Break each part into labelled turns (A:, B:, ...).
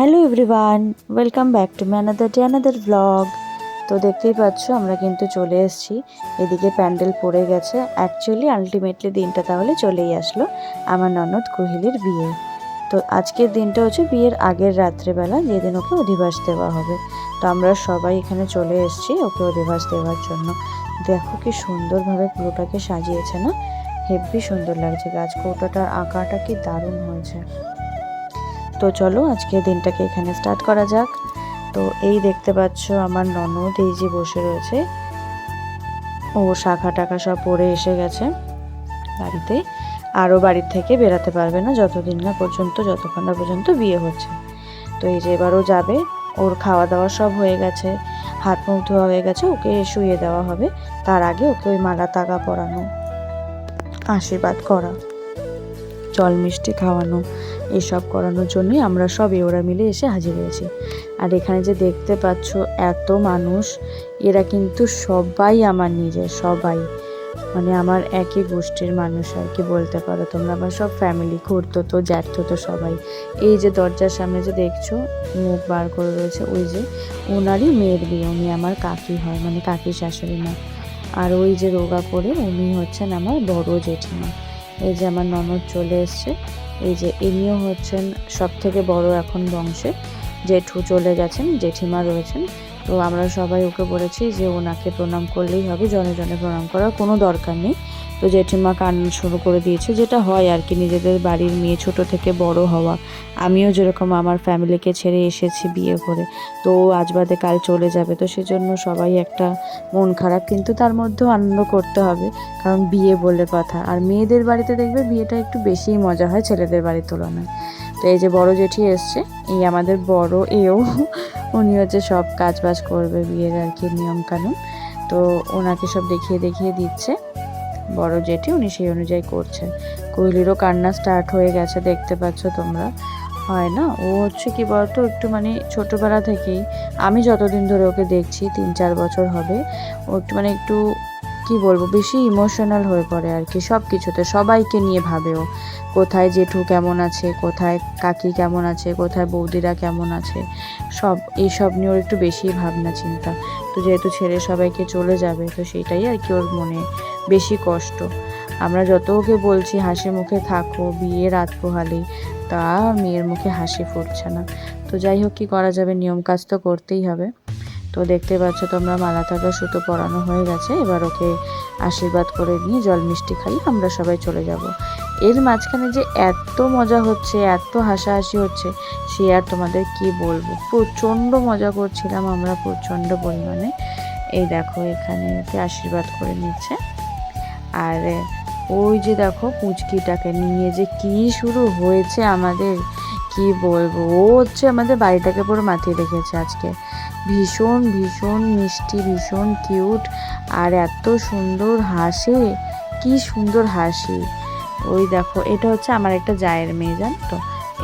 A: Hello everyone, welcome back to my another blog. তো দেখতেই পাচ্ছ আমরা কিন্তু চলে এসেছি। এদিকে প্যান্ডেল পড়ে গেছে। অ্যাকচুয়ালি আলটিমেটলি দিনটা তাহলে চলেই আসলো আমার ননদ কোহেলির বিয়ে। তো আজকের দিনটা হচ্ছে বিয়ের আগের রাত্রেবেলা, যেদিন ওকে অধিবাস দেওয়া হবে। তো আমরা সবাই এখানে চলে এসেছি ওকে অধিবাস দেওয়ার জন্য। দেখো কি সুন্দরভাবে পুরোটাকে সাজিয়েছে না, হেব্বি সুন্দর লাগছে। গাছকৌটাটার আঁকাটা কি দারুণ হয়েছে। তো চলো আজকে দিনটাকে এখানে স্টার্ট করা যাক। তো এই দেখতে পাচ্ছ আমার ননদ এই যে বসে রয়েছে, ও শাখা টাকা সব পরে এসে গেছে বাড়িতে। আরও বাড়ির থেকে বেরাতে পারবে না যতক্ষণ না পর্যন্ত বিয়ে হচ্ছে। তো এই যে এবারও যাবে, ওর খাওয়া দাওয়া সব হয়ে গেছে, হাত মুখ ধোয়া হয়ে গেছে, ওকে শুয়ে দেওয়া হবে। তার আগে ওকে ওই মালা তাগা পরানো, আশীর্বাদ করা, জল মিষ্টি খাওয়ানো, এসব করানোর জন্যই আমরা সব ওরা মিলে এসে হাজির হয়েছি। আর এখানে যে দেখতে পাচ্ছ এত মানুষ, এরা কিন্তু সবাই আমার নিজের, সবাই মানে আমার একই গোষ্ঠীর মানুষ আর কি বলতে পারো তোমরা। আমার সব ফ্যামিলি, খুড়তো জ্যাঠতো সবাই। এই যে দরজার সামনে যে দেখছো মুখ বার করে রয়েছে, ওই যে ওনারই মেয়ের বিয়ে, উনি আমার কাকি হয়, মানে কাকি শাশুড়ি মা। আর ওই যে রোগা করে উনি হচ্ছেন আমার বড় জেঠিমা। এই যে আমার ননদ চলে এসছে। এই যে ইনিও হচ্ছেন সব থেকে বড় এখন বংশে, জেঠু চলে গেছেন, জেঠিমা রয়েছেন। তো আমরা সবাই ওকে বলেছি যে ওনাকে প্রণাম করলেই হবে, জনে জনে প্রণাম করার কোনো দরকার নেই। তো জেঠিমা কান্না শুরু করে দিয়েছে, যেটা হয় আর কি, নিজেদের বাড়ির মেয়ে ছোট থেকে বড় হওয়া। আমিও যেরকম আমার ফ্যামিলিকে ছেড়ে এসেছি বিয়ে করে, তো আজ বাদে কাল চলে যাবে, তো সেজন্য সবাই একটা মন খারাপ, কিন্তু তার মধ্যেও আনন্দ করতে হবে, কারণ বিয়ে বলে কথা। আর মেয়েদের বাড়িতে দেখবে বিয়েটা একটু বেশিই মজা হয় ছেলেদের বাড়ির তুলনায়। তো এই যে বড় জেঠি এসছে, এই আমাদের বড় এও, উনি হচ্ছে সব কাজ বাজ করবে বিয়ের আর কি নিয়মকানুন। তো ওনাকে সব দেখিয়ে দেখিয়ে দিচ্ছে বড় জেঠি, উনি সেই অনুযায়ী করছেন। কোহলিরও কান্না স্টার্ট হয়ে গেছে, দেখতে পাচ্ছ তোমরা। হয় না, ও হচ্ছে কি বলতো একটু মানে ছোটোবেলা থেকেই, আমি যতদিন ধরে ওকে দেখছি 3-4 বছর হবে, ও একটু মানে একটু কি বলবো বেশি ইমোশনাল হয়ে পড়ে আর কি সব কিছুতে, সবাইকে নিয়ে ভাবে ও। কোথায় জেঠু কেমন আছে, কোথায় কাকি কেমন আছে, কোথায় বৌদিরা কেমন আছে, সব এইসব নিয়ে ওর একটু বেশি ভাবনা চিন্তা। তো যেহেতু ছেড়ে সবাইকে চলে যাবে, তো সেটাই আর কি ওর মনে বেশি কষ্ট। আমরা যত ওকে বলছি হাসি মুখে থাকো, বিয়ে রাত পোহালেই, তা মেয়ের মুখে হাসি ফুটছে না। তো যাই হোক, কী করা যাবে, নিয়ম কাজ তো করতেই হবে। তো দেখতে পাচ্ছ তোমরা মালা তাগা সুতো পরানো হয়ে গেছে, এবার ওকে আশীর্বাদ করে নিয়ে জল মিষ্টি খাইয়ে আমরা সবাই চলে যাব। এর মাঝখানে যে এত মজা হচ্ছে, এত হাসাহাসি হচ্ছে, সে আর তোমাদের কি বলবো। প্রচণ্ড মজা করছিলাম আমরা, প্রচণ্ড পরিমাণে। এই দেখো এখানে ওকে আশীর্বাদ করে নিচ্ছে। আর ওই যে দেখো পুচকিটাকে নিয়ে যে কি শুরু হয়েছে আমাদের, কি বলবো। ও হচ্ছে আমাদের বাড়িটাকে পুরো মাতিয়ে রেখেছে আজকে। ভীষণ ভীষণ মিষ্টি, ভীষণ কিউট, আর এত সুন্দর হাসে, কি সুন্দর হাসি। ওই দেখো এটা হচ্ছে আমার একটা জায়ের মেয়ে, জানো তো।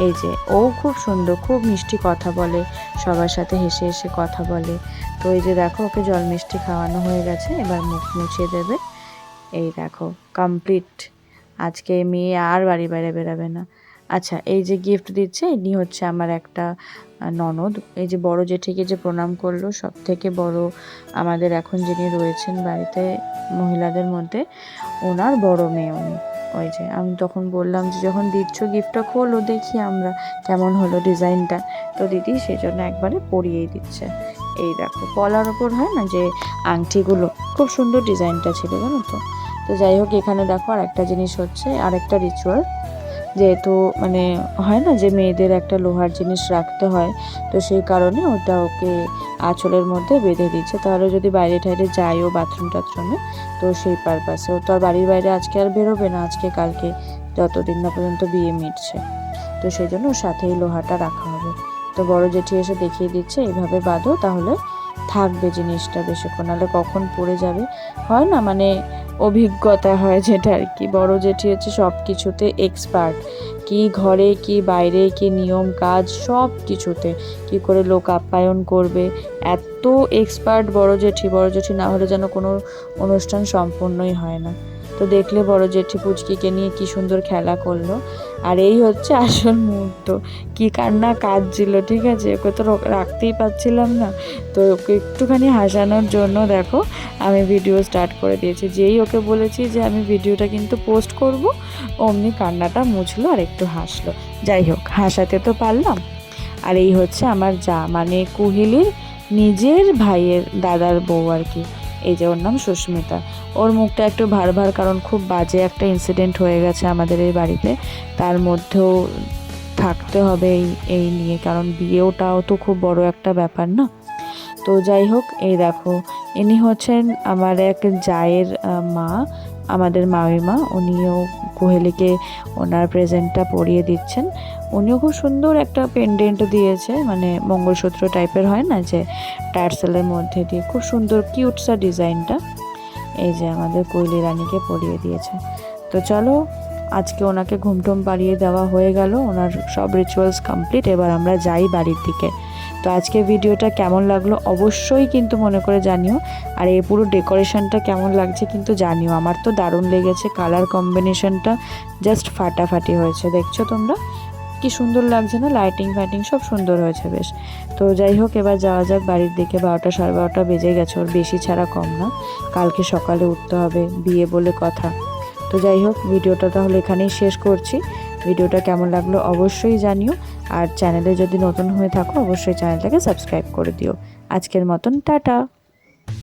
A: এই যে ও খুব সুন্দর, খুব মিষ্টি কথা বলে, সবার সাথে হেসে হেসে কথা বলে। তো এই যে দেখো ওকে জল মিষ্টি খাওয়ানো হয়ে গেছে, এবার মুখ মুছিয়ে দেবে। এই দেখো কমপ্লিট, আজকে মেয়ে আর বাড়ি বাইরে বেরাবে না। আচ্ছা, এই যে গিফট দিচ্ছে, ইনি হচ্ছে আমার একটা ননদ। এই যে বড় জেঠিকে যে প্রণাম করলো, সব থেকে বড় আমাদের এখন যিনি রয়েছেন বাড়িতে মহিলাদের মধ্যে, ওনার বড় মেয়ে উনি। ওই যে আমি তখন বললাম যে যখন দিচ্ছ গিফটটা খোলো দেখি আমরা কেমন হলো ডিজাইনটা। তো দিদি সেই জন্য একবারে পরিয়েই দিচ্ছে। এই দেখো পলার ওপর হয় না যে আংটিগুলো, খুব সুন্দর ডিজাইনটা ছিল, জানো তো। তো যাই হোক, এখানে দেখো আর একটা জিনিস হচ্ছে, আর একটা রিচুয়াল, যেহেতু মানে হয় না যে মেয়েদের একটা লোহার জিনিস রাখতে হয়, তো সেই কারণে ওটা ওকে আঁচলের মধ্যে বেঁধে দিচ্ছে, তাহলে যদি বাইরে টাইরে যায় ও বাথরুম টাথরুমে, তো সেই পারপাসে। ও তো আর বাড়ির বাইরে আজকে আর বেরোবে না, আজকে কালকে যতদিন না পর্যন্ত বিয়ে মিটছে, তো সেই জন্য ওর সাথেই লোহাটা রাখা হবে। তো বড় জেঠি এসে দেখিয়ে দিচ্ছে, এইভাবে বাঁধো তাহলে থাকবে জিনিসটা বেশিক্ষণ, নাহলে কখন পড়ে যাবে। হয় না মানে অভিজ্ঞতা হয় যেটা আর কি। বড় জেঠি হচ্ছে সব কিছুতে এক্সপার্ট, কি ঘরে কি বাইরে কি নিয়ম কাজ সব কিছুতে কি করে লোক আপ্যায়ন করবে, এত এক্সপার্ট বড় জেঠি না হলে যেন কোনো অনুষ্ঠান সম্পূর্ণই হয় না। তো দেখলে বড় জেঠি পুচকিকে নিয়ে কি সুন্দর খেলা করলো। আর এই হচ্ছে আসল মুহূর্ত, কি কান্না কাঁদছিল, ঠিক আছে, ওকে তো রাখতেই পারছিলাম না। তো ওকে একটুখানি হাসানোর জন্য দেখো আমি ভিডিও স্টার্ট করে দিয়েছি। যেই ওকে বলেছি যে আমি ভিডিওটা কিন্তু পোস্ট করব, অমনি কান্নাটা মুছলো আর একটু হাসলো। যাই হোক, হাসাতে তো পারলাম। আর এই হচ্ছে আমার যা, মানে কুহেলির নিজের ভাইয়ের দাদার বউ আর কি। এই যে ওর নাম সুস্মিতা। ওর মুখটা একটু ভার ভার, কারণ খুব বাজে একটা ইনসিডেন্ট হয়ে গেছে আমাদের এই বাড়িতে, তার মধ্যেও থাকতে হবে এই নিয়ে, কারণ বিয়েটাও তো খুব বড় একটা ব্যাপার না। তো যাই হোক, এই দেখো ইনি হচ্ছেন আমার এক জায়ের মা, আমাদের মামিমা। উনিও কোহেলিকে ওনার প্রেজেন্টটা পরিয়ে দিচ্ছেন। উনিও খুব সুন্দর একটা পেন্ডেন্ট দিয়েছে, মানে মঙ্গলসূত্র টাইপের হয় না, যে টার্সেলের মধ্যে দিয়ে খুব সুন্দর কিউটসা ডিজাইনটা। এই যে আমাদের কোয়েলি রানীকে পরিয়ে দিয়েছে। তো চলো, আজকে ওনাকে ঘুমটুম পাড়িয়ে দেওয়া হয়ে গেল, ওনার সব রিচুয়ালস কমপ্লিট। এবার আমরা যাই বাড়ির দিকে। তো আজকে ভিডিওটা কেমন লাগলো অবশ্যই কিন্তু মনে করে জানিও। আর এই পুরো ডেকোরেশনটা কেমন লাগছে কিন্তু জানিও। আমার তো দারুণ লেগেছে, কালার কম্বিনেশনটা জাস্ট ফাটাফাটি হয়েছে। দেখছো তোমরা কি সুন্দর লাগছে না? লাইটিং ফাইটিং সব সুন্দর হয়েছে বেশ। তো যাই হোক, এবার যাওয়া যাক বাড়ির দিকে। 12টা 12:30 বেজে গেছে, ওর বেশি ছাড়া কম না। কালকে সকালে উঠতে হবে, বিয়ে বলে কথা। তো যাই হোক, ভিডিওটা তাহলে এখানেই শেষ করছি। ভিডিওটা কেমন লাগলো অবশ্যই জানিও। আর চ্যানেলে যদি নতুন হয়ে থাকো অবশ্যই চ্যানেলটাকে সাবস্ক্রাইব করে দিও। আজকের মতন টাটা।